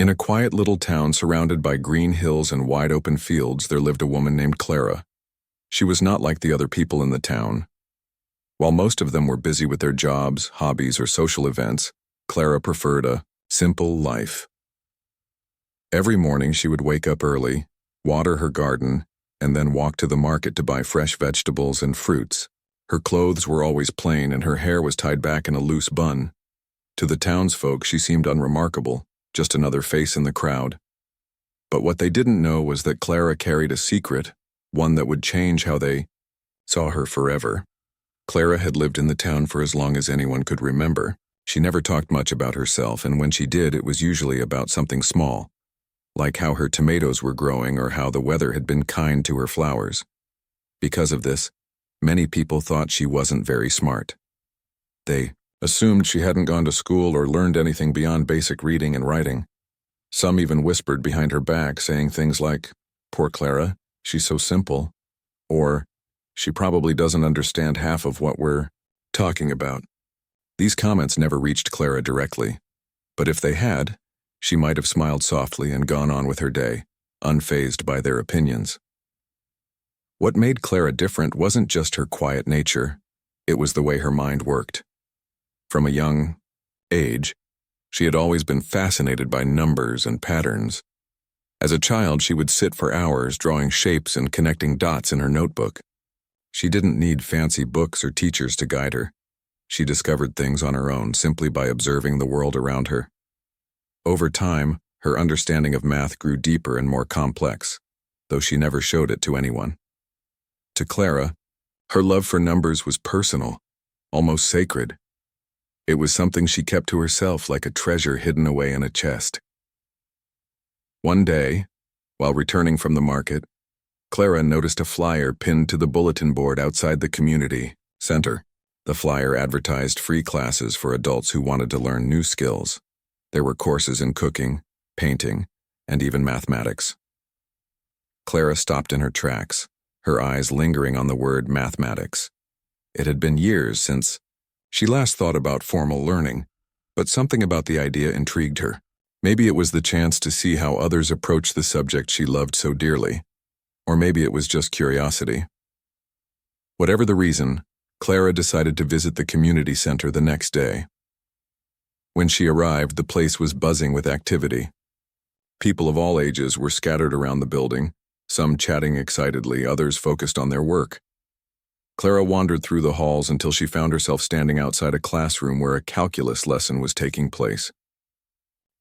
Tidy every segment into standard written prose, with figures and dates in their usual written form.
In a quiet little town surrounded by green hills and wide open fields, there lived a woman named Clara. She was not like the other people in the town. While most of them were busy with their jobs, hobbies, or social events, Clara preferred a simple life. Every morning she would wake up early, water her garden, and then walk to the market to buy fresh vegetables and fruits. Her clothes were always plain and her hair was tied back in a loose bun. To the townsfolk she seemed unremarkable, just another face in the crowd. But what they didn't know was that Clara carried a secret, one that would change how they saw her forever. Clara had lived in the town for as long as anyone could remember. She never talked much about herself, and when she did, it was usually about something small, like how her tomatoes were growing or how the weather had been kind to her flowers. Because of this, many people thought she wasn't very smart. They assumed she hadn't gone to school or learned anything beyond basic reading and writing. Some even whispered behind her back, saying things like, "Poor Clara, she's so simple," or "She probably doesn't understand half of what we're talking about." These comments never reached Clara directly, but if they had, she might have smiled softly and gone on with her day, unfazed by their opinions. What made Clara different wasn't just her quiet nature, it was the way her mind worked. From a young age, she had always been fascinated by numbers and patterns. As a child, she would sit for hours drawing shapes and connecting dots in her notebook. She didn't need fancy books or teachers to guide her. She discovered things on her own simply by observing the world around her. Over time, her understanding of math grew deeper and more complex, though she never showed it to anyone. To Clara, her love for numbers was personal, almost sacred. It was something she kept to herself like a treasure hidden away in a chest. One day, while returning from the market, Clara noticed a flyer pinned to the bulletin board outside the community center. The flyer advertised free classes for adults who wanted to learn new skills. There were courses in cooking, painting, and even mathematics. Clara stopped in her tracks, her eyes lingering on the word mathematics. It had been years since she last thought about formal learning, but something about the idea intrigued her. Maybe it was the chance to see how others approached the subject she loved so dearly, or maybe it was just curiosity. Whatever the reason, Clara decided to visit the community center the next day. When she arrived, the place was buzzing with activity. People of all ages were scattered around the building, some chatting excitedly, others focused on their work. Clara wandered through the halls until she found herself standing outside a classroom where a calculus lesson was taking place.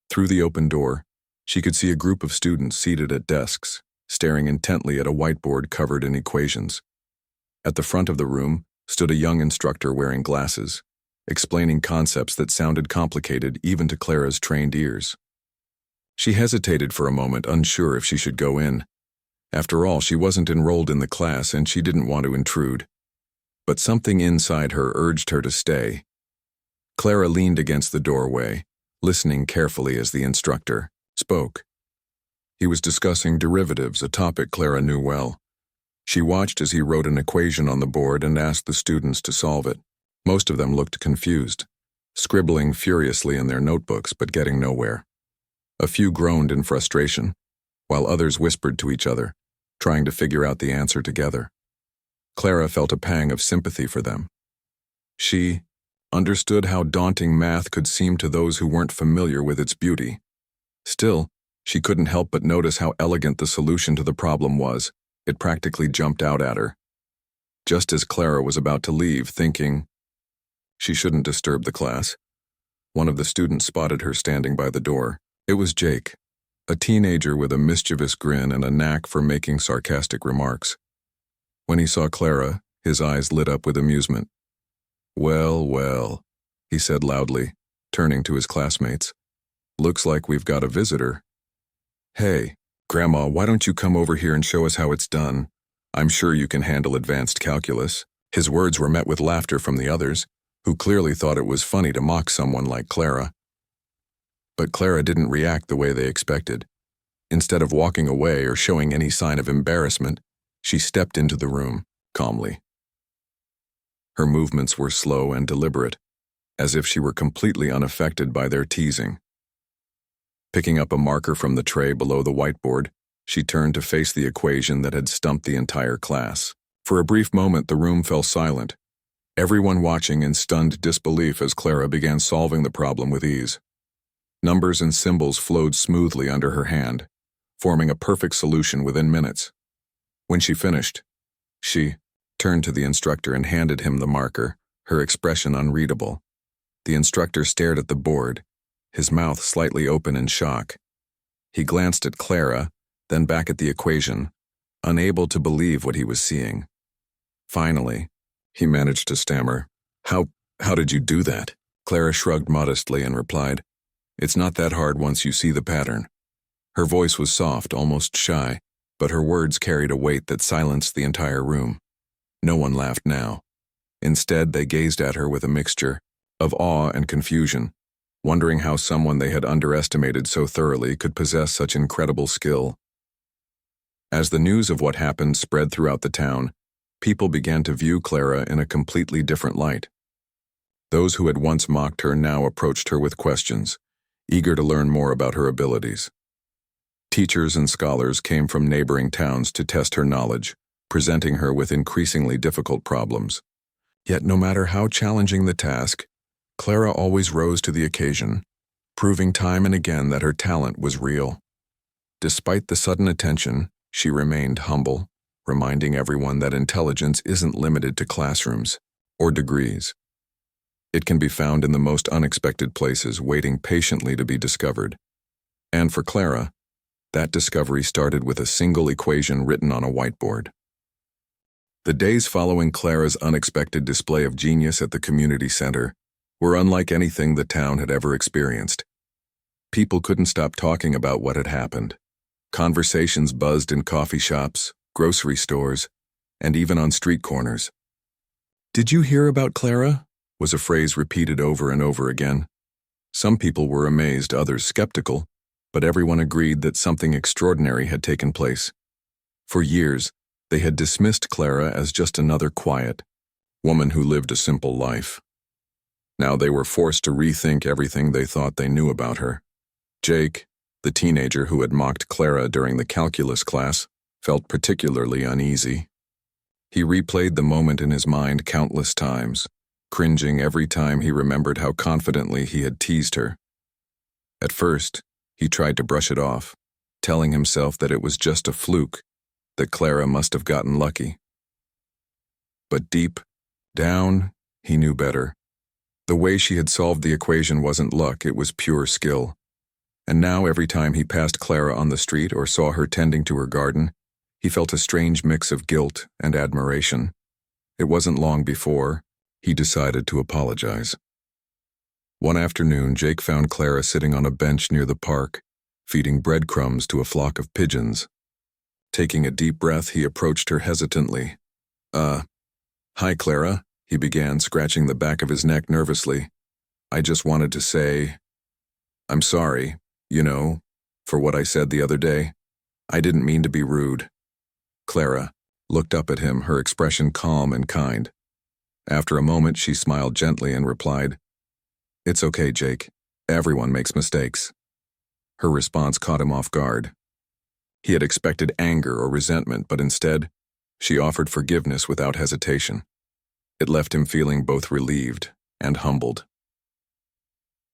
Through the open door, she could see a group of students seated at desks, staring intently at a whiteboard covered in equations. At the front of the room stood a young instructor wearing glasses, explaining concepts that sounded complicated even to Clara's trained ears. She hesitated for a moment, unsure if she should go in. After all, she wasn't enrolled in the class and she didn't want to intrude. But something inside her urged her to stay. Clara leaned against the doorway, listening carefully as the instructor spoke. He was discussing derivatives, a topic Clara knew well. She watched as he wrote an equation on the board and asked the students to solve it. Most of them looked confused, scribbling furiously in their notebooks but getting nowhere. A few groaned in frustration, while others whispered to each other, trying to figure out the answer together. Clara felt a pang of sympathy for them. She understood how daunting math could seem to those who weren't familiar with its beauty. Still, she couldn't help but notice how elegant the solution to the problem was. It practically jumped out at her. Just as Clara was about to leave, thinking she shouldn't disturb the class, one of the students spotted her standing by the door. It was Jake, a teenager with a mischievous grin and a knack for making sarcastic remarks. When he saw Clara, his eyes lit up with amusement. "Well, well," he said loudly, turning to his classmates. "Looks like we've got a visitor. Hey, Grandma, why don't you come over here and show us how it's done? I'm sure you can handle advanced calculus." His words were met with laughter from the others, who clearly thought it was funny to mock someone like Clara. But Clara didn't react the way they expected. Instead of walking away or showing any sign of embarrassment, she stepped into the room, calmly. Her movements were slow and deliberate, as if she were completely unaffected by their teasing. Picking up a marker from the tray below the whiteboard, she turned to face the equation that had stumped the entire class. For a brief moment, the room fell silent, everyone watching in stunned disbelief as Clara began solving the problem with ease. Numbers and symbols flowed smoothly under her hand, forming a perfect solution within minutes. When she finished, she turned to the instructor and handed him the marker, her expression unreadable. The instructor stared at the board, his mouth slightly open in shock. He glanced at Clara, then back at the equation, unable to believe what he was seeing. Finally, he managed to stammer, How did you do that?" Clara shrugged modestly and replied, "It's not that hard once you see the pattern." Her voice was soft, almost shy, but her words carried a weight that silenced the entire room. No one laughed now. Instead, they gazed at her with a mixture of awe and confusion, wondering how someone they had underestimated so thoroughly could possess such incredible skill. As the news of what happened spread throughout the town, people began to view Clara in a completely different light. Those who had once mocked her now approached her with questions, eager to learn more about her abilities. Teachers and scholars came from neighboring towns to test her knowledge, presenting her with increasingly difficult problems. Yet no matter how challenging the task, Clara always rose to the occasion, proving time and again that her talent was real. Despite the sudden attention, she remained humble, reminding everyone that intelligence isn't limited to classrooms or degrees. It can be found in the most unexpected places, waiting patiently to be discovered. And for Clara, that discovery started with a single equation written on a whiteboard. The days following Clara's unexpected display of genius at the community center were unlike anything the town had ever experienced. People couldn't stop talking about what had happened. Conversations buzzed in coffee shops, grocery stores, and even on street corners. "Did you hear about Clara?" was a phrase repeated over and over again. Some people were amazed, others skeptical, but everyone agreed that something extraordinary had taken place. For years, they had dismissed Clara as just another quiet woman who lived a simple life. Now they were forced to rethink everything they thought they knew about her. Jake, the teenager who had mocked Clara during the calculus class, felt particularly uneasy. He replayed the moment in his mind countless times, cringing every time he remembered how confidently he had teased her. At first, he tried to brush it off, telling himself that it was just a fluke, that Clara must have gotten lucky. But deep down, he knew better. The way she had solved the equation wasn't luck, it was pure skill. And now every time he passed Clara on the street or saw her tending to her garden, he felt a strange mix of guilt and admiration. It wasn't long before he decided to apologize. One afternoon, Jake found Clara sitting on a bench near the park, feeding breadcrumbs to a flock of pigeons. Taking a deep breath, he approached her hesitantly. Hi, Clara," he began, scratching the back of his neck nervously. "I just wanted to say, I'm sorry, for what I said the other day. I didn't mean to be rude." Clara looked up at him, her expression calm and kind. After a moment, she smiled gently and replied, "It's okay, Jake. Everyone makes mistakes." Her response caught him off guard. He had expected anger or resentment, but instead, she offered forgiveness without hesitation. It left him feeling both relieved and humbled.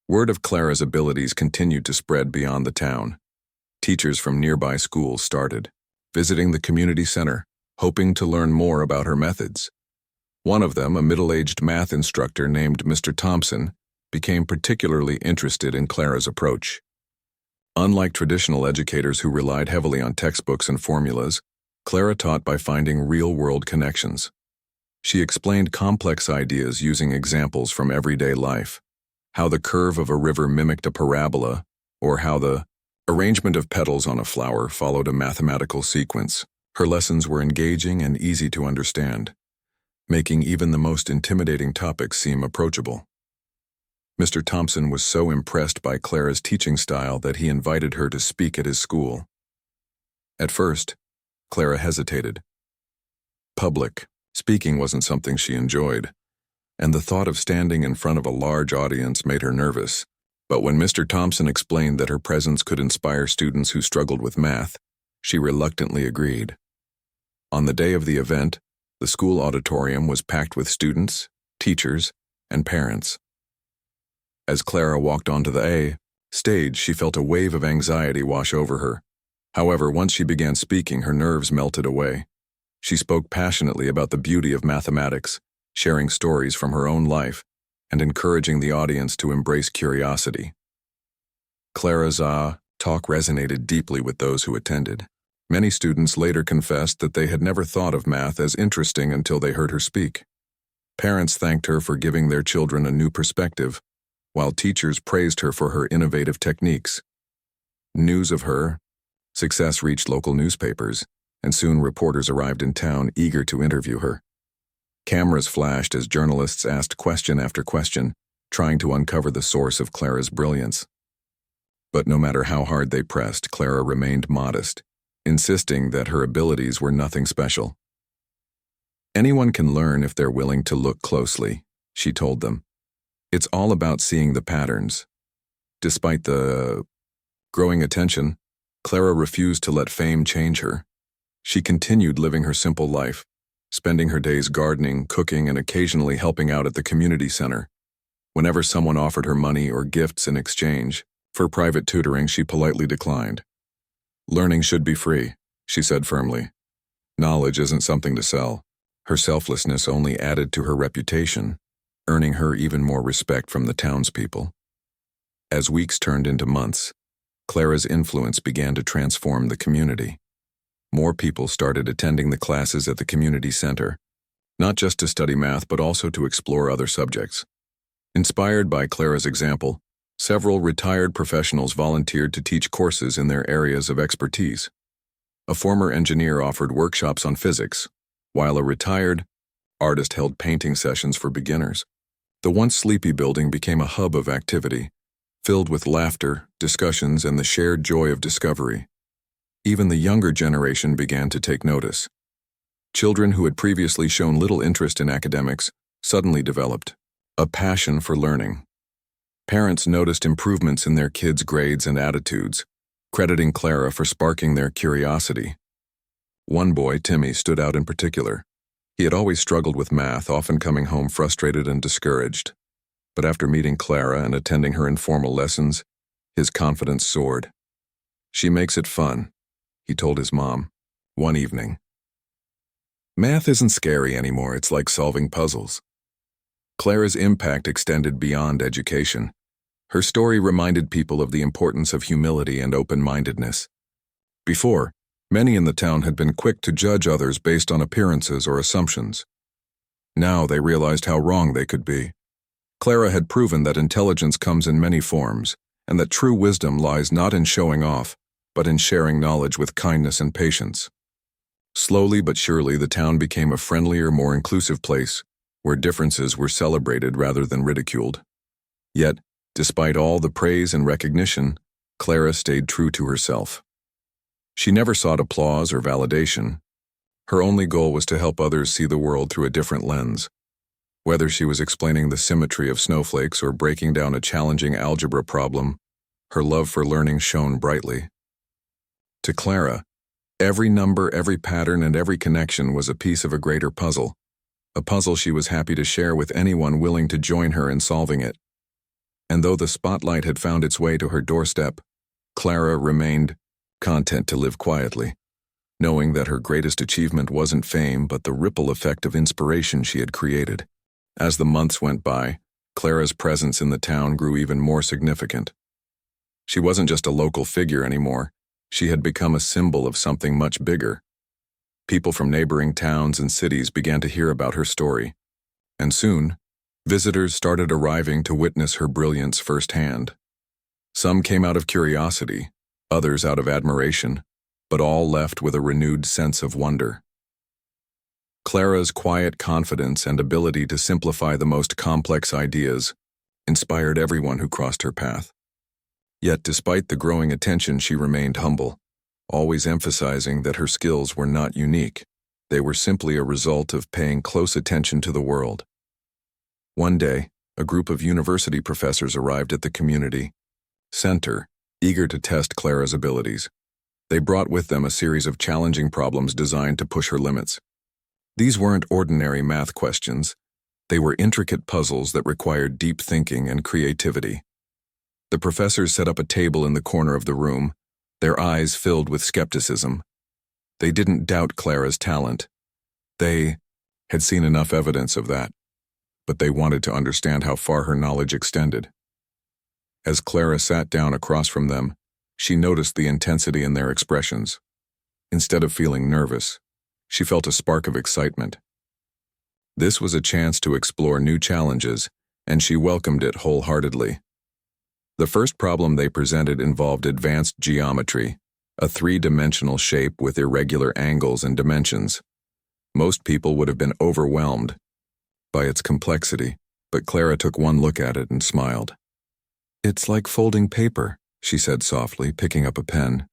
Word of Clara's abilities continued to spread beyond the town. Teachers from nearby schools started visiting the community center, hoping to learn more about her methods. One of them, a middle-aged math instructor named Mr. Thompson, became particularly interested in Clara's approach. Unlike traditional educators who relied heavily on textbooks and formulas, Clara taught by finding real-world connections. She explained complex ideas using examples from everyday life, how the curve of a river mimicked a parabola, or how the arrangement of petals on a flower followed a mathematical sequence. Her lessons were engaging and easy to understand, making even the most intimidating topics seem approachable. Mr. Thompson was so impressed by Clara's teaching style that he invited her to speak at his school. At first, Clara hesitated. Public speaking wasn't something she enjoyed, and the thought of standing in front of a large audience made her nervous. But when Mr. Thompson explained that her presence could inspire students who struggled with math, she reluctantly agreed. On the day of the event, the school auditorium was packed with students, teachers, and parents. As Clara walked onto the stage, she felt a wave of anxiety wash over her. However, once she began speaking, her nerves melted away. She spoke passionately about the beauty of mathematics, sharing stories from her own life, and encouraging the audience to embrace curiosity. Clara's talk resonated deeply with those who attended. Many students later confessed that they had never thought of math as interesting until they heard her speak. Parents thanked her for giving their children a new perspective, while teachers praised her for her innovative techniques. News of her success reached local newspapers, and soon reporters arrived in town eager to interview her. Cameras flashed as journalists asked question after question, trying to uncover the source of Clara's brilliance. But no matter how hard they pressed, Clara remained modest, insisting that her abilities were nothing special. "Anyone can learn if they're willing to look closely," she told them. "It's all about seeing the patterns." Despite the growing attention, Clara refused to let fame change her. She continued living her simple life, spending her days gardening, cooking, and occasionally helping out at the community center. Whenever someone offered her money or gifts in exchange for private tutoring, she politely declined. "Learning should be free," she said firmly. "Knowledge isn't something to sell." Her selflessness only added to her reputation, earning her even more respect from the townspeople. As weeks turned into months, Clara's influence began to transform the community. More people started attending the classes at the community center, not just to study math but also to explore other subjects. Inspired by Clara's example, several retired professionals volunteered to teach courses in their areas of expertise. A former engineer offered workshops on physics, while a retired artist held painting sessions for beginners. The once sleepy building became a hub of activity, filled with laughter, discussions, and the shared joy of discovery. Even the younger generation began to take notice. Children who had previously shown little interest in academics suddenly developed a passion for learning. Parents noticed improvements in their kids' grades and attitudes, crediting Clara for sparking their curiosity. One boy, Timmy, stood out in particular. He had always struggled with math, often coming home frustrated and discouraged. But after meeting Clara and attending her informal lessons, his confidence soared. "She makes it fun," he told his mom one evening. "Math isn't scary anymore, it's like solving puzzles." Clara's impact extended beyond education. Her story reminded people of the importance of humility and open-mindedness. Before, many in the town had been quick to judge others based on appearances or assumptions. Now they realized how wrong they could be. Clara had proven that intelligence comes in many forms, and that true wisdom lies not in showing off, but in sharing knowledge with kindness and patience. Slowly but surely, the town became a friendlier, more inclusive place, where differences were celebrated rather than ridiculed. Yet, despite all the praise and recognition, Clara stayed true to herself. She never sought applause or validation. Her only goal was to help others see the world through a different lens. Whether she was explaining the symmetry of snowflakes or breaking down a challenging algebra problem, her love for learning shone brightly. To Clara, every number, every pattern, and every connection was a piece of a greater puzzle, a puzzle she was happy to share with anyone willing to join her in solving it. And though the spotlight had found its way to her doorstep, Clara remained content to live quietly, knowing that her greatest achievement wasn't fame but the ripple effect of inspiration she had created. As the months went by, Clara's presence in the town grew even more significant. She wasn't just a local figure anymore. She had become a symbol of something much bigger. People from neighboring towns and cities began to hear about her story, and soon, visitors started arriving to witness her brilliance firsthand. Some came out of curiosity, others out of admiration, but all left with a renewed sense of wonder. Clara's quiet confidence and ability to simplify the most complex ideas inspired everyone who crossed her path. Yet despite the growing attention, she remained humble, always emphasizing that her skills were not unique. They were simply a result of paying close attention to the world. One day, a group of university professors arrived at the community center, eager to test Clara's abilities. They brought with them a series of challenging problems designed to push her limits. These weren't ordinary math questions. They were intricate puzzles that required deep thinking and creativity. The professors set up a table in the corner of the room, their eyes filled with skepticism. They didn't doubt Clara's talent. They had seen enough evidence of that, but they wanted to understand how far her knowledge extended. As Clara sat down across from them, she noticed the intensity in their expressions. Instead of feeling nervous, she felt a spark of excitement. This was a chance to explore new challenges, and she welcomed it wholeheartedly. The first problem they presented involved advanced geometry, a three-dimensional shape with irregular angles and dimensions. Most people would have been overwhelmed by its complexity, but Clara took one look at it and smiled. "It's like folding paper," she said softly, picking up a pen.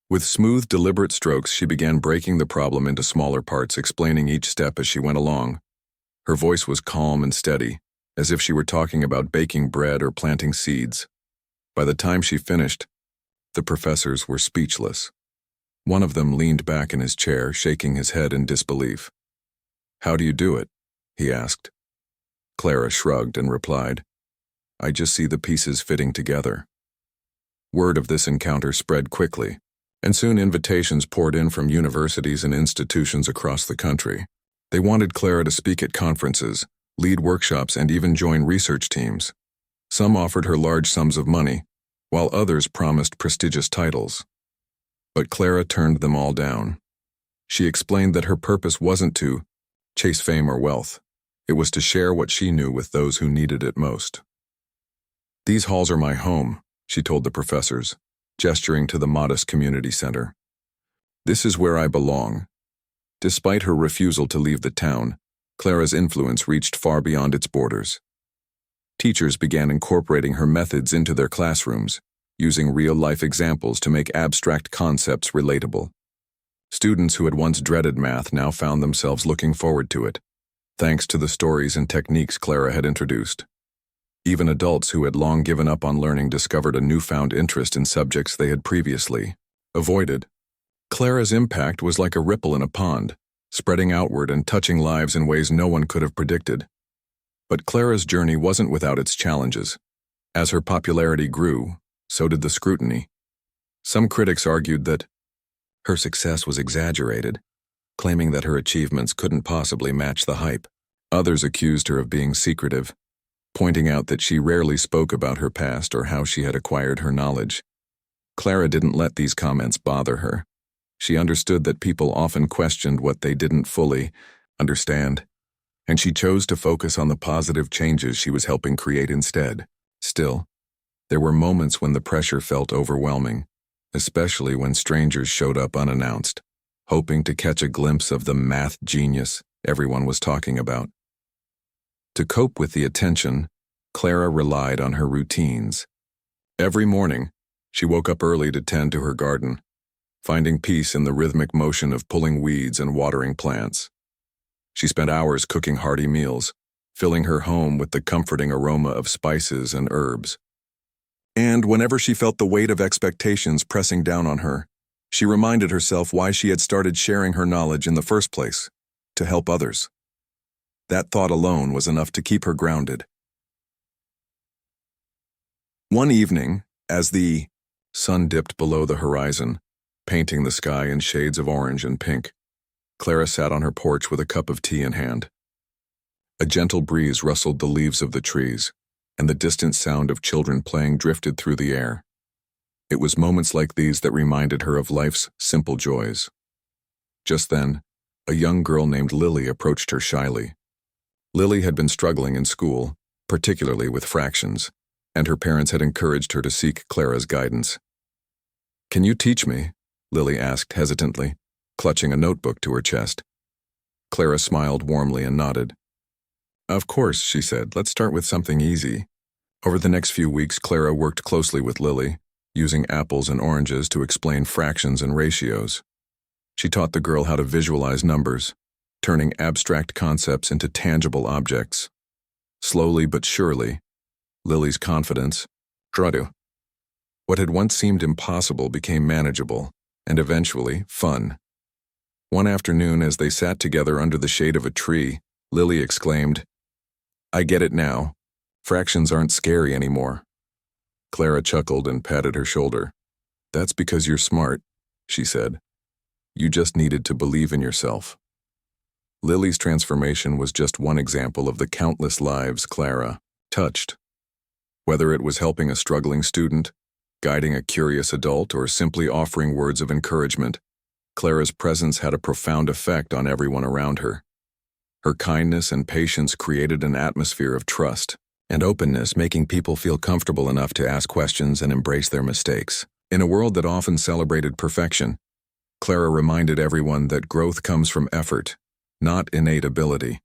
With smooth, deliberate strokes, she began breaking the problem into smaller parts, explaining each step as she went along. Her voice was calm and steady, as if she were talking about baking bread or planting seeds. By the time she finished, the professors were speechless. One of them leaned back in his chair, shaking his head in disbelief. "How do you do it?" he asked. Clara shrugged and replied, "I just see the pieces fitting together." Word of this encounter spread quickly, and soon invitations poured in from universities and institutions across the country. They wanted Clara to speak at conferences, lead workshops, and even join research teams. Some offered her large sums of money, while others promised prestigious titles. But Clara turned them all down. She explained that her purpose wasn't to chase fame or wealth. It was to share what she knew with those who needed it most. "These halls are my home," she told the professors, gesturing to the modest community center. "This is where I belong." Despite her refusal to leave the town, Clara's influence reached far beyond its borders. Teachers began incorporating her methods into their classrooms, using real-life examples to make abstract concepts relatable. Students who had once dreaded math now found themselves looking forward to it, thanks to the stories and techniques Clara had introduced. Even adults who had long given up on learning discovered a newfound interest in subjects they had previously avoided. Clara's impact was like a ripple in a pond, spreading outward and touching lives in ways no one could have predicted. But Clara's journey wasn't without its challenges. As her popularity grew, so did the scrutiny. Some critics argued that her success was exaggerated, claiming that her achievements couldn't possibly match the hype. Others accused her of being secretive, pointing out that she rarely spoke about her past or how she had acquired her knowledge. Clara didn't let these comments bother her. She understood that people often questioned what they didn't fully understand, and she chose to focus on the positive changes she was helping create instead. Still, there were moments when the pressure felt overwhelming, especially when strangers showed up unannounced, hoping to catch a glimpse of the math genius everyone was talking about. To cope with the attention, Clara relied on her routines. Every morning, she woke up early to tend to her garden, finding peace in the rhythmic motion of pulling weeds and watering plants. She spent hours cooking hearty meals, filling her home with the comforting aroma of spices and herbs. And whenever she felt the weight of expectations pressing down on her, she reminded herself why she had started sharing her knowledge in the first place, to help others. That thought alone was enough to keep her grounded. One evening, as the sun dipped below the horizon, painting the sky in shades of orange and pink, Clara sat on her porch with a cup of tea in hand. A gentle breeze rustled the leaves of the trees, and the distant sound of children playing drifted through the air. It was moments like these that reminded her of life's simple joys. Just then, a young girl named Lily approached her shyly. Lily had been struggling in school, particularly with fractions, and her parents had encouraged her to seek Clara's guidance. "Can you teach me?" Lily asked hesitantly, clutching a notebook to her chest. Clara smiled warmly and nodded. "Of course," she said. "Let's start with something easy." Over the next few weeks, Clara worked closely with Lily, using apples and oranges to explain fractions and ratios. She taught the girl how to visualize numbers, turning abstract concepts into tangible objects. Slowly but surely, Lily's confidence grew. What had once seemed impossible became manageable, and eventually fun. One afternoon, as they sat together under the shade of a tree, Lily exclaimed, "I get it now. Fractions aren't scary anymore." Clara chuckled and patted her shoulder. "That's because you're smart," she said. "You just needed to believe in yourself." Lily's transformation was just one example of the countless lives Clara touched. Whether it was helping a struggling student, guiding a curious adult, or simply offering words of encouragement, Clara's presence had a profound effect on everyone around her. Her kindness and patience created an atmosphere of trust and openness, making people feel comfortable enough to ask questions and embrace their mistakes. In a world that often celebrated perfection, Clara reminded everyone that growth comes from effort, not innate ability.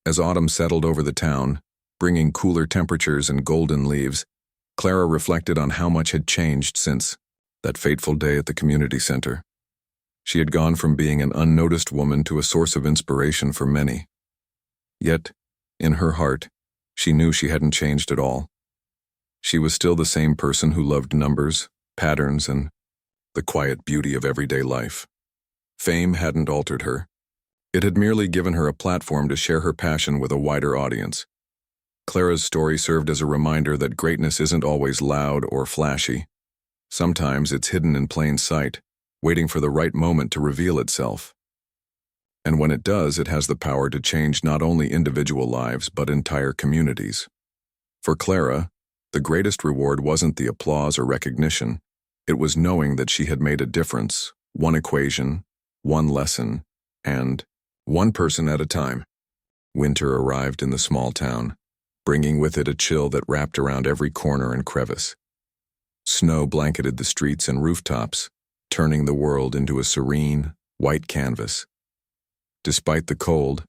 As autumn settled over the town, bringing cooler temperatures and golden leaves, Clara reflected on how much had changed since that fateful day at the community center. She had gone from being an unnoticed woman to a source of inspiration for many. Yet, in her heart, she knew she hadn't changed at all. She was still the same person who loved numbers, patterns, and the quiet beauty of everyday life. Fame hadn't altered her. It had merely given her a platform to share her passion with a wider audience. Clara's story served as a reminder that greatness isn't always loud or flashy. Sometimes it's hidden in plain sight, waiting for the right moment to reveal itself. And when it does, it has the power to change not only individual lives but entire communities. For Clara, the greatest reward wasn't the applause or recognition. It was knowing that she had made a difference, one equation, one lesson, and one person at a time. Winter arrived in the small town, bringing with it a chill that wrapped around every corner and crevice. Snow blanketed the streets and rooftops, turning the world into a serene, white canvas. Despite the cold,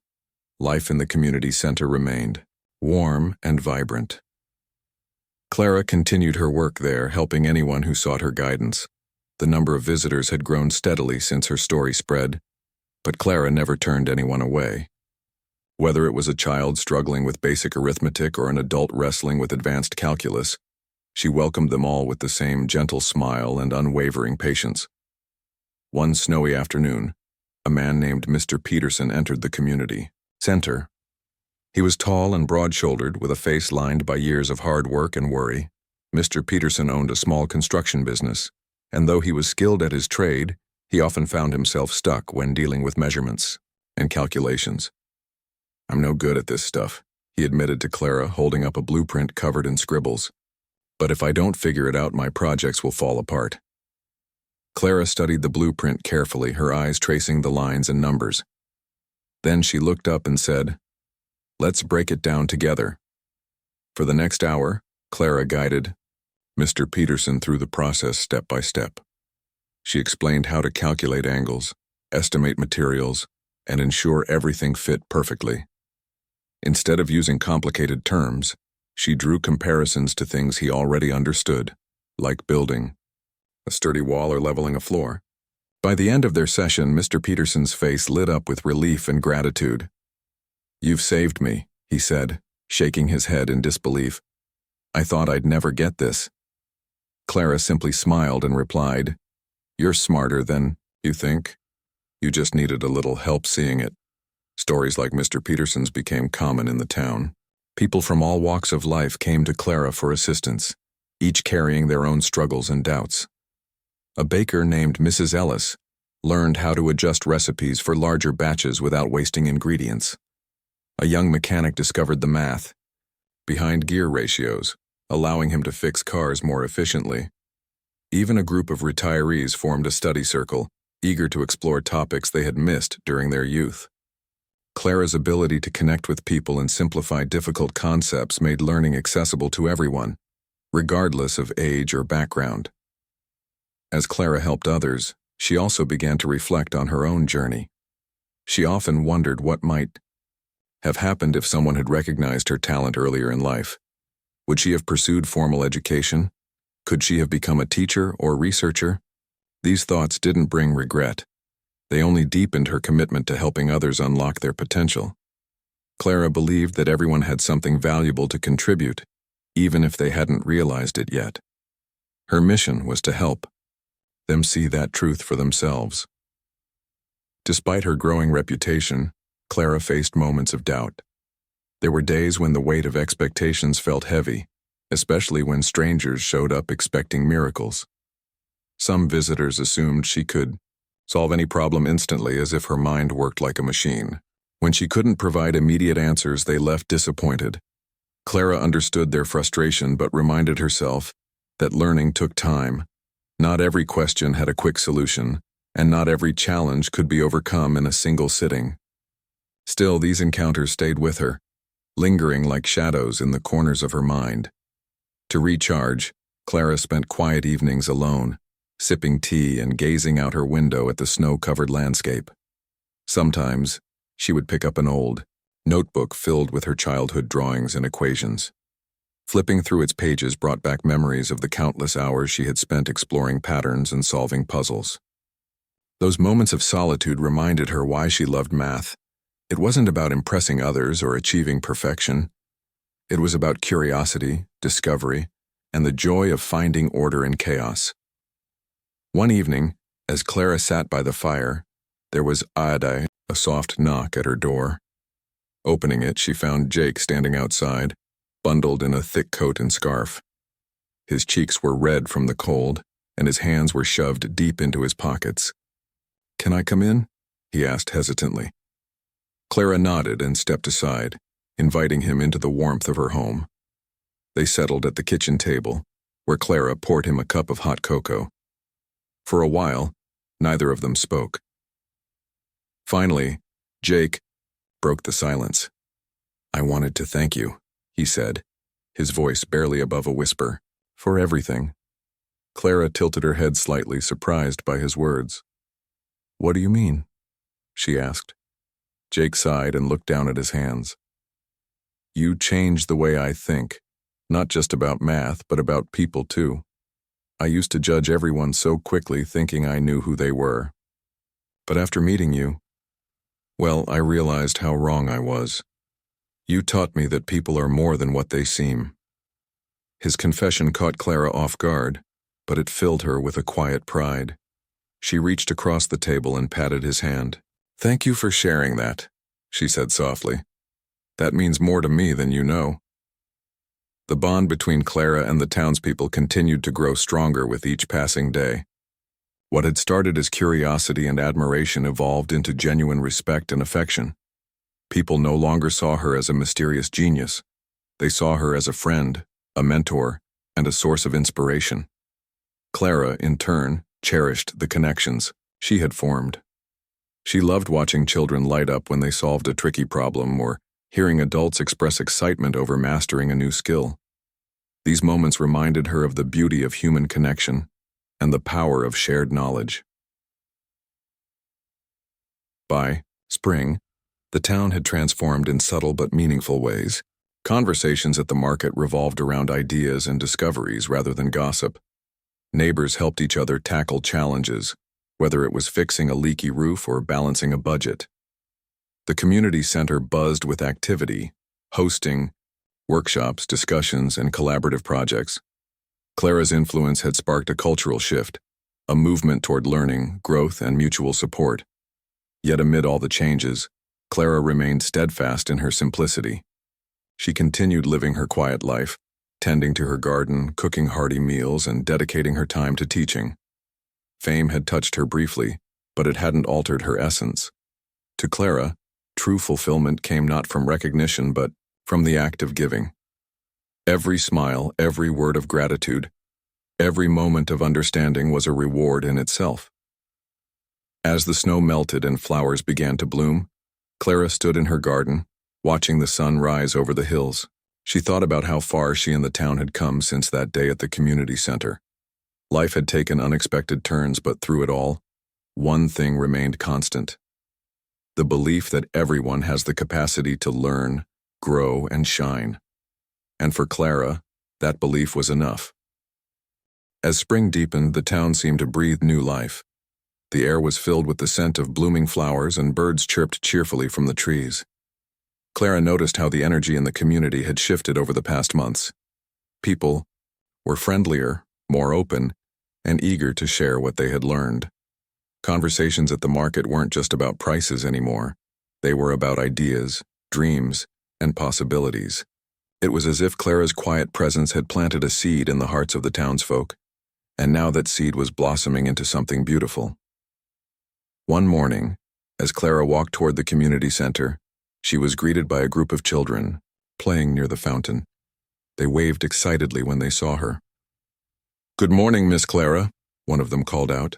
life in the community center remained warm and vibrant. Clara continued her work there, helping anyone who sought her guidance. The number of visitors had grown steadily since her story spread, but Clara never turned anyone away. Whether it was a child struggling with basic arithmetic or an adult wrestling with advanced calculus, she welcomed them all with the same gentle smile and unwavering patience. One snowy afternoon, a man named Mr. Peterson entered the community center. He was tall and broad-shouldered, with a face lined by years of hard work and worry. Mr. Peterson owned a small construction business, and though he was skilled at his trade, he often found himself stuck when dealing with measurements and calculations. "I'm no good at this stuff," he admitted to Clara, holding up a blueprint covered in scribbles. "But if I don't figure it out, my projects will fall apart." Clara studied the blueprint carefully, her eyes tracing the lines and numbers. Then she looked up and said, "Let's break it down together." For the next hour, Clara guided Mr. Peterson through the process step by step. She explained how to calculate angles, estimate materials, and ensure everything fit perfectly. Instead of using complicated terms, she drew comparisons to things he already understood, like building a sturdy wall or leveling a floor. By the end of their session, Mr. Peterson's face lit up with relief and gratitude. "You've saved me," he said, shaking his head in disbelief. "I thought I'd never get this." Clara simply smiled and replied, "You're smarter than you think. You just needed a little help seeing it." Stories like Mr. Peterson's became common in the town. People from all walks of life came to Clara for assistance, each carrying their own struggles and doubts. A baker named Mrs. Ellis learned how to adjust recipes for larger batches without wasting ingredients. A young mechanic discovered the math behind gear ratios, allowing him to fix cars more efficiently. Even a group of retirees formed a study circle, eager to explore topics they had missed during their youth. Clara's ability to connect with people and simplify difficult concepts made learning accessible to everyone, regardless of age or background. As Clara helped others, she also began to reflect on her own journey. She often wondered what might have happened if someone had recognized her talent earlier in life. Would she have pursued formal education? Could she have become a teacher or researcher? These thoughts didn't bring regret. They only deepened her commitment to helping others unlock their potential. Clara believed that everyone had something valuable to contribute, even if they hadn't realized it yet. Her mission was to help them see that truth for themselves. Despite her growing reputation, Clara faced moments of doubt. There were days when the weight of expectations felt heavy, especially when strangers showed up expecting miracles. Some visitors assumed she could solve any problem instantly, as if her mind worked like a machine. When she couldn't provide immediate answers, they left disappointed. Clara understood their frustration but reminded herself that learning took time. Not every question had a quick solution, and not every challenge could be overcome in a single sitting. Still, these encounters stayed with her, lingering like shadows in the corners of her mind. To recharge, Clara spent quiet evenings alone, sipping tea and gazing out her window at the snow-covered landscape. Sometimes, she would pick up an old notebook filled with her childhood drawings and equations. Flipping through its pages brought back memories of the countless hours she had spent exploring patterns and solving puzzles. Those moments of solitude reminded her why she loved math. It wasn't about impressing others or achieving perfection. It was about curiosity, discovery, and the joy of finding order in chaos. One evening, as Clara sat by the fire, there was a soft knock at her door. Opening it, she found Jake standing outside, bundled in a thick coat and scarf. His cheeks were red from the cold, and his hands were shoved deep into his pockets. "Can I come in?" he asked hesitantly. Clara nodded and stepped aside, inviting him into the warmth of her home. They settled at the kitchen table, where Clara poured him a cup of hot cocoa. For a while, neither of them spoke. Finally, Jake broke the silence. "I wanted to thank you," he said, his voice barely above a whisper, "for everything." Clara tilted her head slightly, surprised by his words. "What do you mean?" she asked. Jake sighed and looked down at his hands. "You changed the way I think, not just about math, but about people too. I used to judge everyone so quickly, thinking I knew who they were. But after meeting you, well, I realized how wrong I was. You taught me that people are more than what they seem." His confession caught Clara off guard, but it filled her with a quiet pride. She reached across the table and patted his hand. "Thank you for sharing that," she said softly. "That means more to me than you know." The bond between Clara and the townspeople continued to grow stronger with each passing day. What had started as curiosity and admiration evolved into genuine respect and affection. People no longer saw her as a mysterious genius. They saw her as a friend, a mentor, and a source of inspiration. Clara, in turn, cherished the connections she had formed. She loved watching children light up when they solved a tricky problem or hearing adults express excitement over mastering a new skill. These moments reminded her of the beauty of human connection and the power of shared knowledge. By spring, the town had transformed in subtle but meaningful ways. Conversations at the market revolved around ideas and discoveries rather than gossip. Neighbors helped each other tackle challenges, whether it was fixing a leaky roof or balancing a budget. The community center buzzed with activity, hosting workshops, discussions, and collaborative projects. Clara's influence had sparked a cultural shift, a movement toward learning, growth, and mutual support. Yet amid all the changes, Clara remained steadfast in her simplicity. She continued living her quiet life, tending to her garden, cooking hearty meals, and dedicating her time to teaching. Fame had touched her briefly, but it hadn't altered her essence. To Clara, true fulfillment came not from recognition but from the act of giving. Every smile, every word of gratitude, every moment of understanding was a reward in itself. As the snow melted and flowers began to bloom, Clara stood in her garden, watching the sun rise over the hills. She thought about how far she and the town had come since that day at the community center. Life had taken unexpected turns, but through it all, one thing remained constant: the belief that everyone has the capacity to learn, grow, and shine. And for Clara, that belief was enough. As spring deepened, the town seemed to breathe new life. The air was filled with the scent of blooming flowers and birds chirped cheerfully from the trees. Clara noticed how the energy in the community had shifted over the past months. People were friendlier, more open, and eager to share what they had learned. Conversations at the market weren't just about prices anymore. They were about ideas, dreams, and possibilities. It was as if Clara's quiet presence had planted a seed in the hearts of the townsfolk, and now that seed was blossoming into something beautiful. One morning, as Clara walked toward the community center, she was greeted by a group of children, playing near the fountain. They waved excitedly when they saw her. "Good morning, Miss Clara," one of them called out.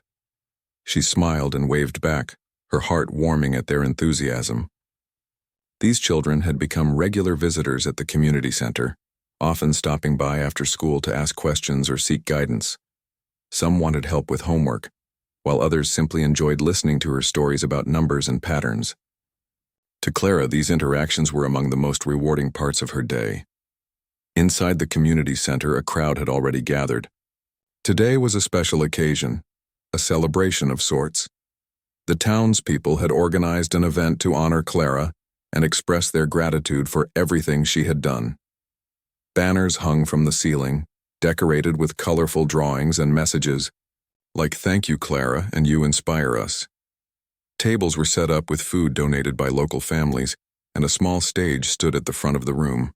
She smiled and waved back, her heart warming at their enthusiasm. These children had become regular visitors at the community center, often stopping by after school to ask questions or seek guidance. Some wanted help with homework, while others simply enjoyed listening to her stories about numbers and patterns. To Clara, these interactions were among the most rewarding parts of her day. Inside the community center, a crowd had already gathered. Today was a special occasion, a celebration of sorts. The townspeople had organized an event to honor Clara and express their gratitude for everything she had done. Banners hung from the ceiling, decorated with colorful drawings and messages, like "Thank you, Clara, and you inspire us." Tables were set up with food donated by local families, and a small stage stood at the front of the room.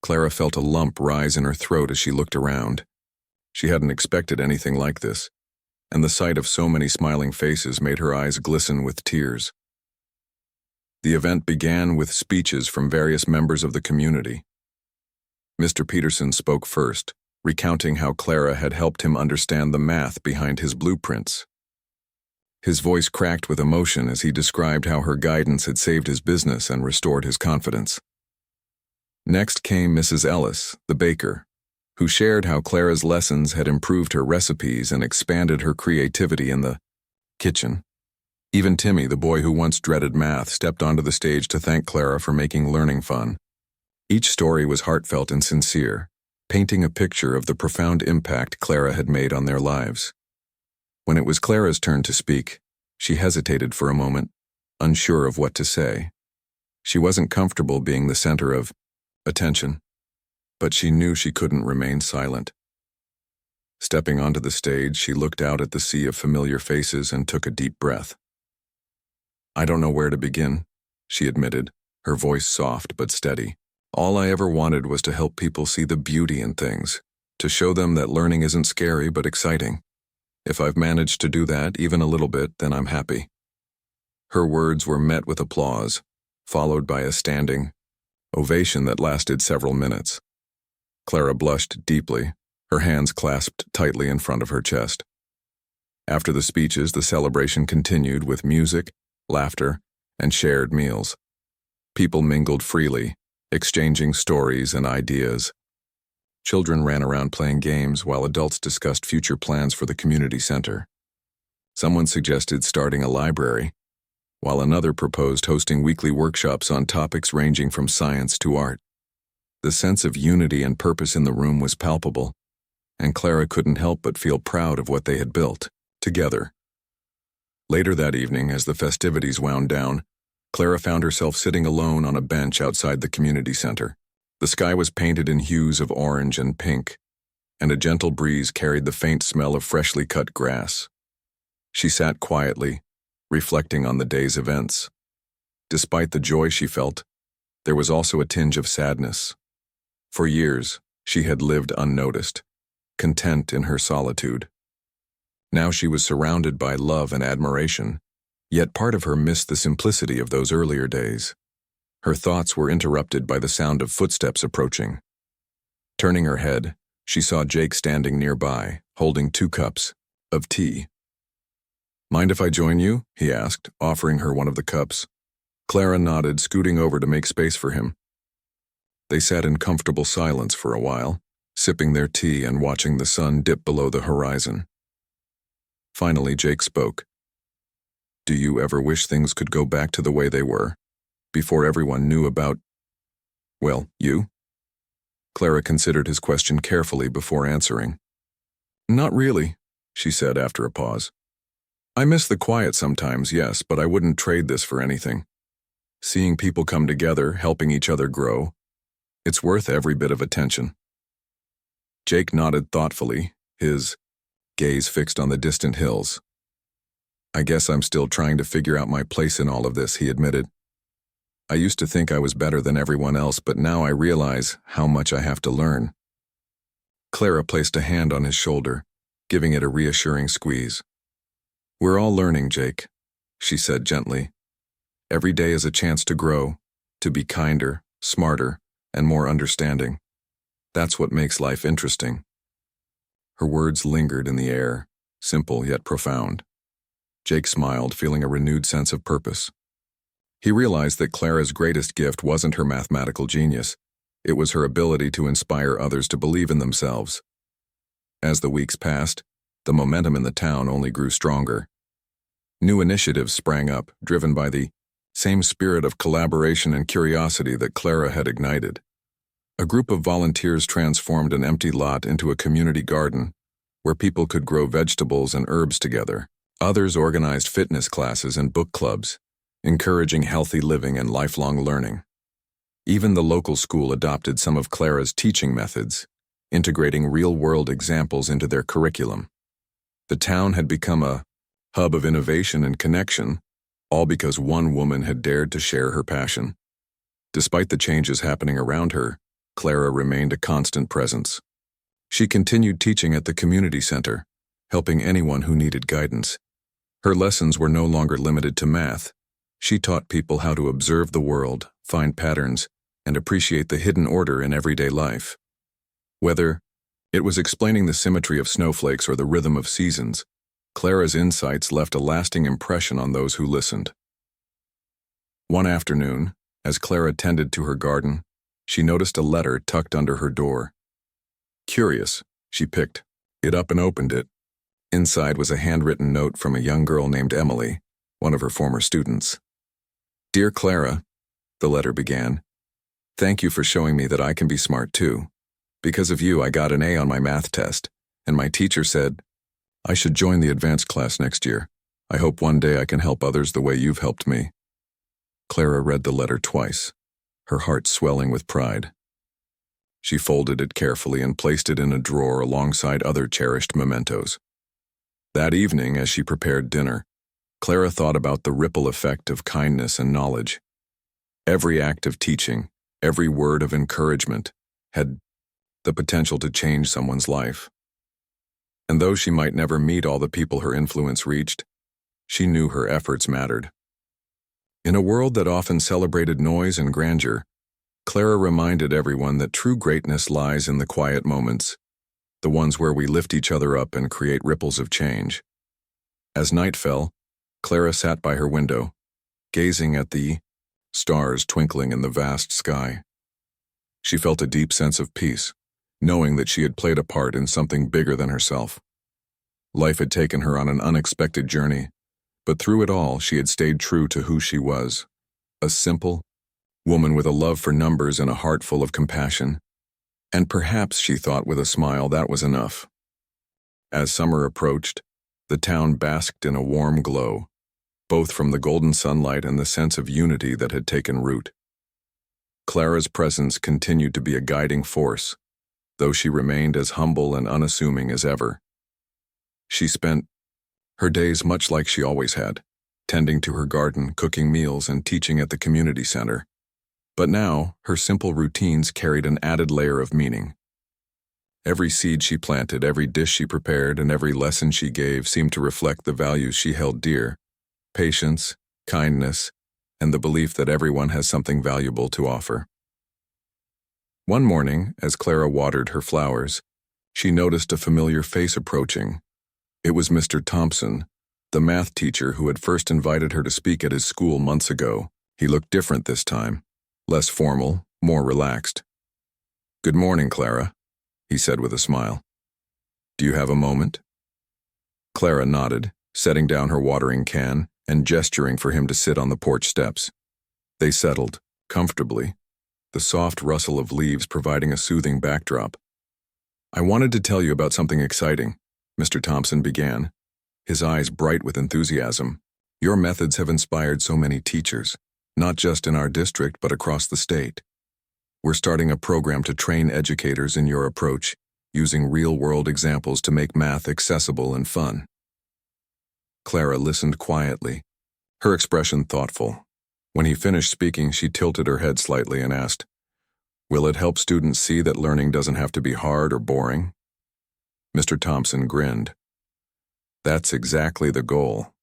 Clara felt a lump rise in her throat as she looked around. She hadn't expected anything like this, and the sight of so many smiling faces made her eyes glisten with tears. The event began with speeches from various members of the community. Mr. Peterson spoke first, recounting how Clara had helped him understand the math behind his blueprints. His voice cracked with emotion as he described how her guidance had saved his business and restored his confidence. Next came Mrs. Ellis, the baker, who shared how Clara's lessons had improved her recipes and expanded her creativity in the kitchen. Even Timmy, the boy who once dreaded math, stepped onto the stage to thank Clara for making learning fun. Each story was heartfelt and sincere, painting a picture of the profound impact Clara had made on their lives. When it was Clara's turn to speak, she hesitated for a moment, unsure of what to say. She wasn't comfortable being the center of attention, but she knew she couldn't remain silent. Stepping onto the stage, she looked out at the sea of familiar faces and took a deep breath. "I don't know where to begin," she admitted, her voice soft but steady. "All I ever wanted was to help people see the beauty in things, to show them that learning isn't scary but exciting. If I've managed to do that, even a little bit, then I'm happy." Her words were met with applause, followed by a standing ovation that lasted several minutes. Clara blushed deeply, her hands clasped tightly in front of her chest. After the speeches, the celebration continued with music, laughter, and shared meals. People mingled freely, exchanging stories and ideas. Children ran around playing games while adults discussed future plans for the community center. Someone suggested starting a library, while another proposed hosting weekly workshops on topics ranging from science to art. The sense of unity and purpose in the room was palpable, and Clara couldn't help but feel proud of what they had built, together. Later that evening, as the festivities wound down, Clara found herself sitting alone on a bench outside the community center. The sky was painted in hues of orange and pink, and a gentle breeze carried the faint smell of freshly cut grass. She sat quietly, reflecting on the day's events. Despite the joy she felt, there was also a tinge of sadness. For years, she had lived unnoticed, content in her solitude. Now she was surrounded by love and admiration, yet part of her missed the simplicity of those earlier days. Her thoughts were interrupted by the sound of footsteps approaching. Turning her head, she saw Jake standing nearby, holding 2 cups of tea. "Mind if I join you?" he asked, offering her one of the cups. Clara nodded, scooting over to make space for him. They sat in comfortable silence for a while, sipping their tea and watching the sun dip below the horizon. Finally, Jake spoke. "Do you ever wish things could go back to the way they were, before everyone knew about, well, you?" Clara considered his question carefully before answering. "Not really," she said after a pause. "I miss the quiet sometimes, yes, but I wouldn't trade this for anything. Seeing people come together, helping each other grow, it's worth every bit of attention. Jake nodded thoughtfully, his gaze fixed on the distant hills. I guess I'm still trying to figure out my place in all of this, he admitted. I used to think I was better than everyone else, but now I realize how much I have to learn. Clara placed a hand on his shoulder, giving it a reassuring squeeze. We're all learning, Jake, she said gently. Every day is a chance to grow, to be kinder, smarter, and more understanding. That's what makes life interesting. Her words lingered in the air, simple yet profound. Jake smiled, feeling a renewed sense of purpose. He realized that Clara's greatest gift wasn't her mathematical genius. It was her ability to inspire others to believe in themselves. As the weeks passed, the momentum in the town only grew stronger. New initiatives sprang up, driven by the same spirit of collaboration and curiosity that Clara had ignited. A group of volunteers transformed an empty lot into a community garden where people could grow vegetables and herbs together. Others organized fitness classes and book clubs, encouraging healthy living and lifelong learning. Even the local school adopted some of Clara's teaching methods, integrating real-world examples into their curriculum. The town had become a hub of innovation and connection, all because one woman had dared to share her passion. Despite the changes happening around her, Clara remained a constant presence. She continued teaching at the community center, helping anyone who needed guidance. Her lessons were no longer limited to math. She taught people how to observe the world, find patterns, and appreciate the hidden order in everyday life. Whether it was explaining the symmetry of snowflakes or the rhythm of seasons, Clara's insights left a lasting impression on those who listened. One afternoon, as Clara tended to her garden, she noticed a letter tucked under her door. Curious, she picked it up and opened it. Inside was a handwritten note from a young girl named Emily, one of her former students. Dear Clara, the letter began, thank you for showing me that I can be smart too. Because of you, I got an A on my math test, and my teacher said, I should join the advanced class next year. I hope one day I can help others the way you've helped me. Clara read the letter twice, her heart swelling with pride. She folded it carefully and placed it in a drawer alongside other cherished mementos. That evening, as she prepared dinner, Clara thought about the ripple effect of kindness and knowledge. Every act of teaching, every word of encouragement, had the potential to change someone's life. And though she might never meet all the people her influence reached, she knew her efforts mattered. In a world that often celebrated noise and grandeur, Clara reminded everyone that true greatness lies in the quiet moments, the ones where we lift each other up and create ripples of change. As night fell, Clara sat by her window, gazing at the stars twinkling in the vast sky. She felt a deep sense of peace, knowing that she had played a part in something bigger than herself. Life had taken her on an unexpected journey, but through it all she had stayed true to who she was, a simple woman with a love for numbers and a heart full of compassion. And perhaps, she thought with a smile, that was enough. As summer approached, the town basked in a warm glow, both from the golden sunlight and the sense of unity that had taken root. Clara's presence continued to be a guiding force, though she remained as humble and unassuming as ever. She spent her days much like she always had, tending to her garden, cooking meals, and teaching at the community center. But now, her simple routines carried an added layer of meaning. Every seed she planted, every dish she prepared, and every lesson she gave seemed to reflect the values she held dear: patience, kindness, and the belief that everyone has something valuable to offer. One morning, as Clara watered her flowers, she noticed a familiar face approaching. It was Mr. Thompson, the math teacher who had first invited her to speak at his school months ago. He looked different this time, less formal, more relaxed. "Good morning, Clara," he said with a smile. "Do you have a moment?" Clara nodded, setting down her watering can and gesturing for him to sit on the porch steps. They settled, comfortably, the soft rustle of leaves providing a soothing backdrop. "I wanted to tell you about something exciting," Mr. Thompson began, his eyes bright with enthusiasm. "Your methods have inspired so many teachers, not just in our district but across the state. We're starting a program to train educators in your approach, using real-world examples to make math accessible and fun." Clara listened quietly, her expression thoughtful. When he finished speaking, she tilted her head slightly and asked, "Will it help students see that learning doesn't have to be hard or boring?" Mr. Thompson grinned. "That's exactly the goal."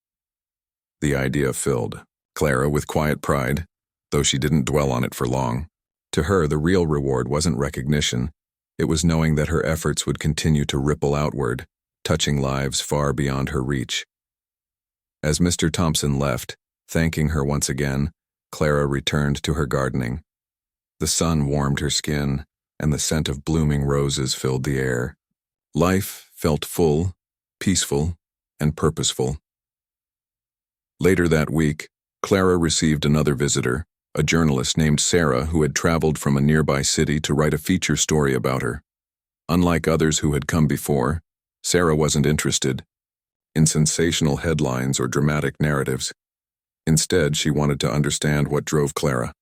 The idea filled Clara with quiet pride, though she didn't dwell on it for long. To her, the real reward wasn't recognition. It was knowing that her efforts would continue to ripple outward, touching lives far beyond her reach. As Mr. Thompson left, thanking her once again, Clara returned to her gardening. The sun warmed her skin, and the scent of blooming roses filled the air. Life felt full, peaceful, and purposeful. Later that week, Clara received another visitor, a journalist named Sarah who had traveled from a nearby city to write a feature story about her. Unlike others who had come before, Sarah wasn't interested in sensational headlines or dramatic narratives. Instead, she wanted to understand what drove Clara,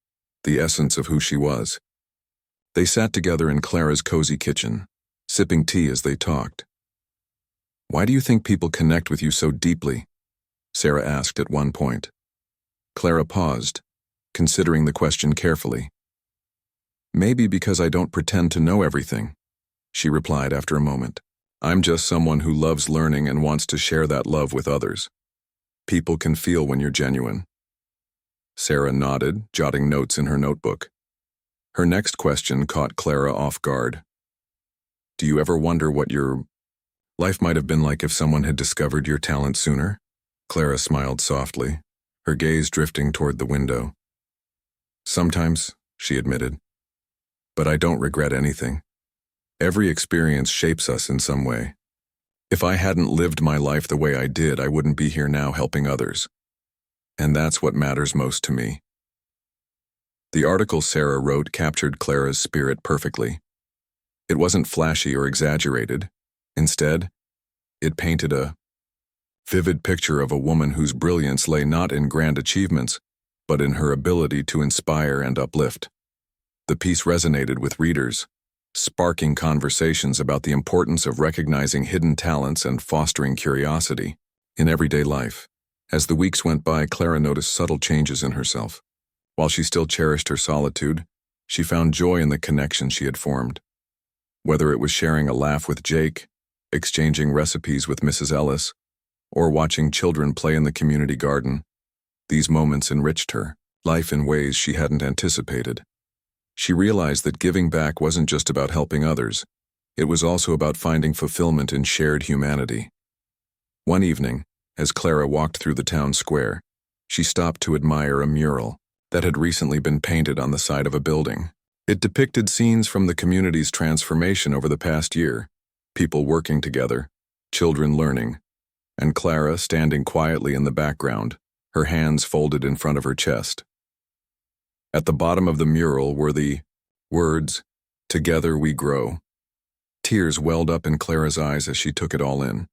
the essence of who she was. They sat together in Clara's cozy kitchen, sipping tea as they talked. "Why do you think people connect with you so deeply?" Sarah asked at one point. Clara paused, considering the question carefully. "Maybe because I don't pretend to know everything," she replied after a moment. "I'm just someone who loves learning and wants to share that love with others. People can feel when you're genuine." Sarah nodded, jotting notes in her notebook. Her next question caught Clara off guard. "Do you ever wonder what your life might have been like if someone had discovered your talent sooner?" Clara smiled softly, her gaze drifting toward the window. "Sometimes," she admitted. "But I don't regret anything. Every experience shapes us in some way. If I hadn't lived my life the way I did, I wouldn't be here now helping others. And that's what matters most to me." The article Sarah wrote captured Clara's spirit perfectly. It wasn't flashy or exaggerated. Instead, it painted a vivid picture of a woman whose brilliance lay not in grand achievements, but in her ability to inspire and uplift. The piece resonated with readers, sparking conversations about the importance of recognizing hidden talents and fostering curiosity in everyday life. As the weeks went by, Clara noticed subtle changes in herself. While she still cherished her solitude, she found joy in the connection she had formed. Whether it was sharing a laugh with Jake, exchanging recipes with Mrs. Ellis, or watching children play in the community garden, these moments enriched her life in ways she hadn't anticipated. She realized that giving back wasn't just about helping others, it was also about finding fulfillment in shared humanity. One evening, as Clara walked through the town square, she stopped to admire a mural that had recently been painted on the side of a building. It depicted scenes from the community's transformation over the past year, people working together, children learning, and Clara standing quietly in the background, her hands folded in front of her chest. At the bottom of the mural were the words, "Together we grow." Tears welled up in Clara's eyes as she took it all in.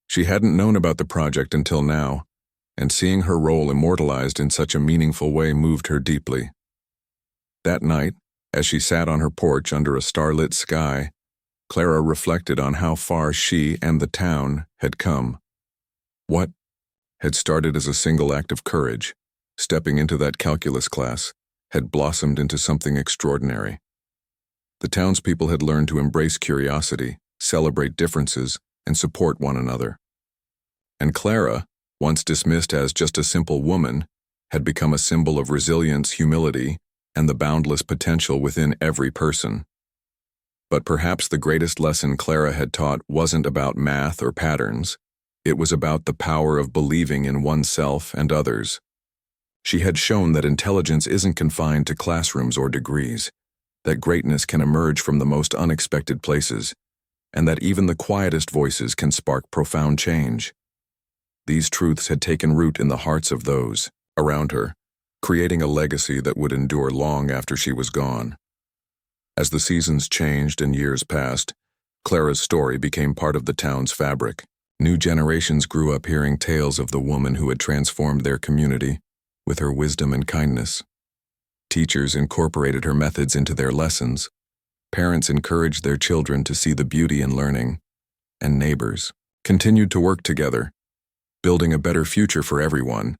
She hadn't known about the project until now, and seeing her role immortalized in such a meaningful way moved her deeply. That night, as she sat on her porch under a starlit sky, Clara reflected on how far she and the town had come. What had started as a single act of courage, stepping into that calculus class, had blossomed into something extraordinary. The townspeople had learned to embrace curiosity, celebrate differences, and support one another. And Clara, once dismissed as just a simple woman, had become a symbol of resilience, humility, and the boundless potential within every person. But perhaps the greatest lesson Clara had taught wasn't about math or patterns. It was about the power of believing in oneself and others. She had shown that intelligence isn't confined to classrooms or degrees, that greatness can emerge from the most unexpected places, and that even the quietest voices can spark profound change. These truths had taken root in the hearts of those around her, creating a legacy that would endure long after she was gone. As the seasons changed and years passed, Clara's story became part of the town's fabric. New generations grew up hearing tales of the woman who had transformed their community, with her wisdom and kindness. Teachers incorporated her methods into their lessons. Parents encouraged their children to see the beauty in learning, and neighbors continued to work together, building a better future for everyone.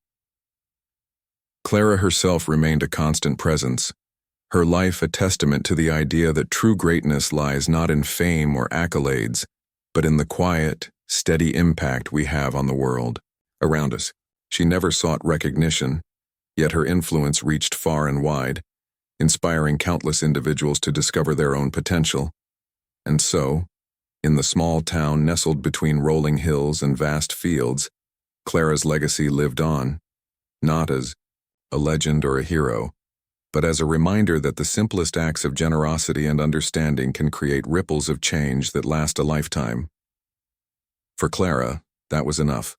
Clara herself remained a constant presence, her life a testament to the idea that true greatness lies not in fame or accolades, but in the quiet, steady impact we have on the world around us. She never sought recognition, yet her influence reached far and wide, inspiring countless individuals to discover their own potential. And so, in the small town nestled between rolling hills and vast fields, Clara's legacy lived on, not as a legend or a hero, but as a reminder that the simplest acts of generosity and understanding can create ripples of change that last a lifetime. For Clara, that was enough.